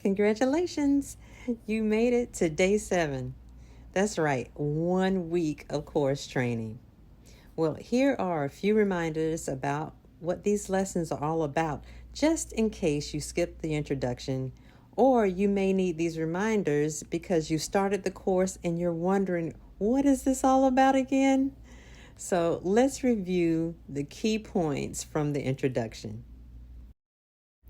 Congratulations! You made it to day 7. That's right, 1 week of course training. Well, here are a few reminders about what these lessons are all about, just in case you skipped the introduction, or you may need these reminders because you started the course and you're wondering, what is this all about again? So let's review the key points from the introduction.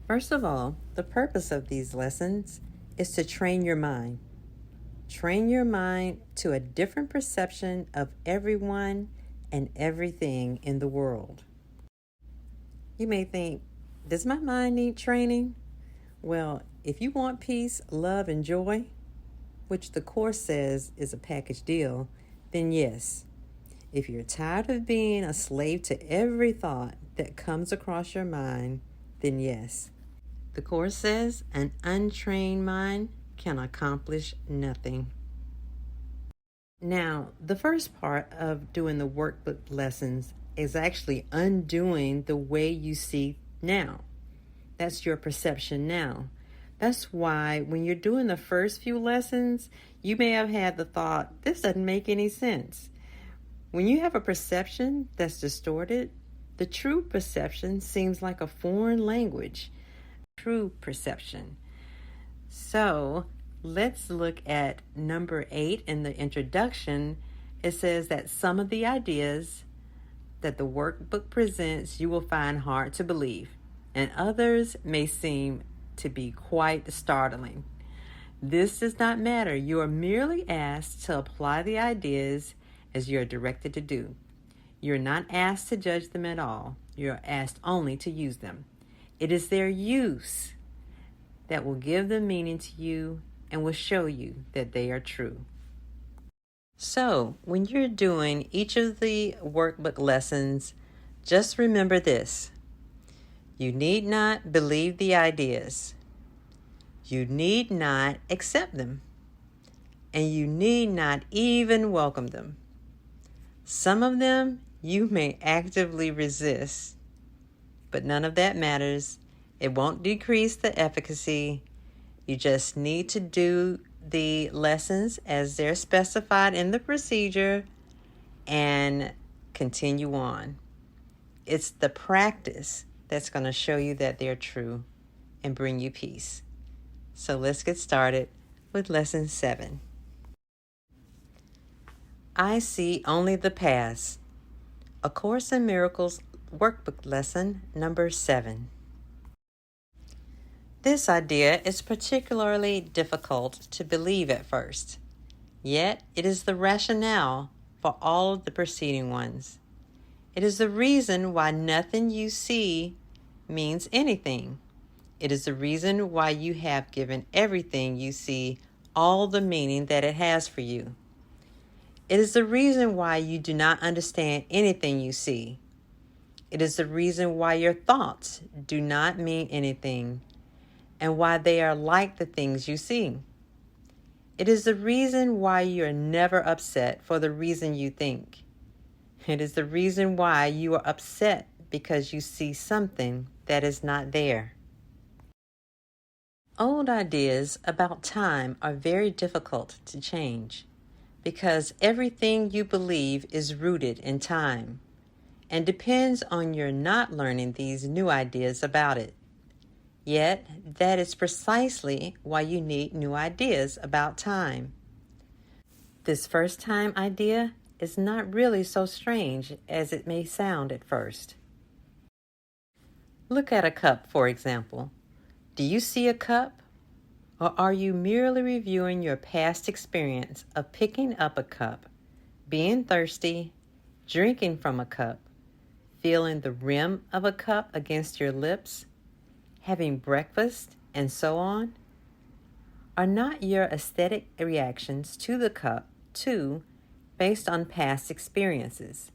First of all, the purpose of these lessons is to train your mind. Train your mind to a different perception of everyone and everything in the world. You may think, does my mind need training? Well, if you want peace, love, and joy, which the Course says is a package deal, then yes. If you're tired of being a slave to every thought that comes across your mind, then yes. The Course says an untrained mind can accomplish nothing. Now, the first part of doing the workbook lessons is actually undoing the way you see now. That's your perception now. That's why when you're doing the first few lessons, you may have had the thought, this doesn't make any sense. When you have a perception that's distorted, the true perception seems like a foreign language. True perception. So let's look at number 8 in the introduction. It says that some of the ideas that the workbook presents you will find hard to believe, and others may seem to be quite startling. This does not matter. You are merely asked to apply the ideas as you are directed to do. You're not asked to judge them at all. You're asked only to use them. It is their use that will give them meaning to you and will show you that they are true. So, when you're doing each of the workbook lessons, just remember this. You need not believe the ideas. You need not accept them. And you need not even welcome them. Some of them you may actively resist, but none of that matters. It won't decrease the efficacy. You just need to do the lessons as they're specified in the procedure and continue on. It's the practice that's going to show you that they're true and bring you peace. So let's get started with lesson 7. I see only the past. A Course in Miracles Workbook Lesson number 7. This idea is particularly difficult to believe at first, yet it is the rationale for all of the preceding ones. It is the reason why nothing you see means anything. It is the reason why you have given everything you see all the meaning that it has for you. It is the reason why you do not understand anything you see. It is the reason why your thoughts do not mean anything and why they are like the things you see. It is the reason why you are never upset for the reason you think. It is the reason why you are upset because you see something that is not there. Old ideas about time are very difficult to change because everything you believe is rooted in time and depends on your not learning these new ideas about it. Yet, that is precisely why you need new ideas about time. This first time idea is not really so strange as it may sound at first. Look at a cup, for example. Do you see a cup? Or are you merely reviewing your past experience of picking up a cup, being thirsty, drinking from a cup, feeling the rim of a cup against your lips, having breakfast, and so on? Are not your aesthetic reactions to the cup, too, based on past experiences?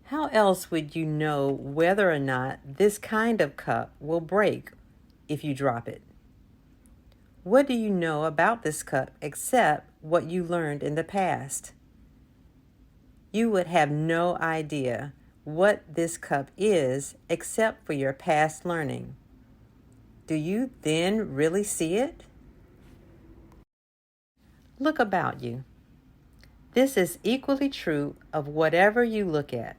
How else would you know whether or not this kind of cup will break if you drop it? What do you know about this cup except what you learned in the past? You would have no idea what this cup is except for your past learning. do you then really see it? Look about you. This is equally true of whatever you look at.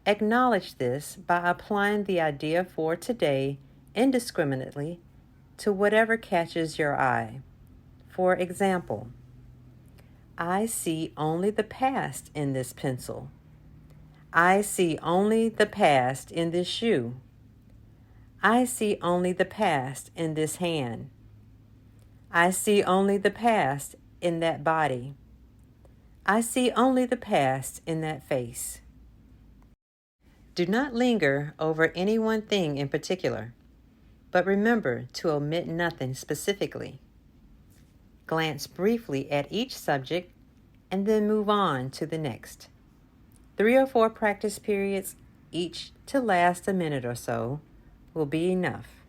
Acknowledge this by applying the idea for today indiscriminately to whatever catches your eye. For example, I see only the past in this pencil. I see only the past in this shoe. I see only the past in this hand. I see only the past in that body. I see only the past in that face. Do not linger over any one thing in particular, but remember to omit nothing specifically. Glance briefly at each subject and then move on to the next. 3 or 4 practice periods, each to last a minute or so, will be enough.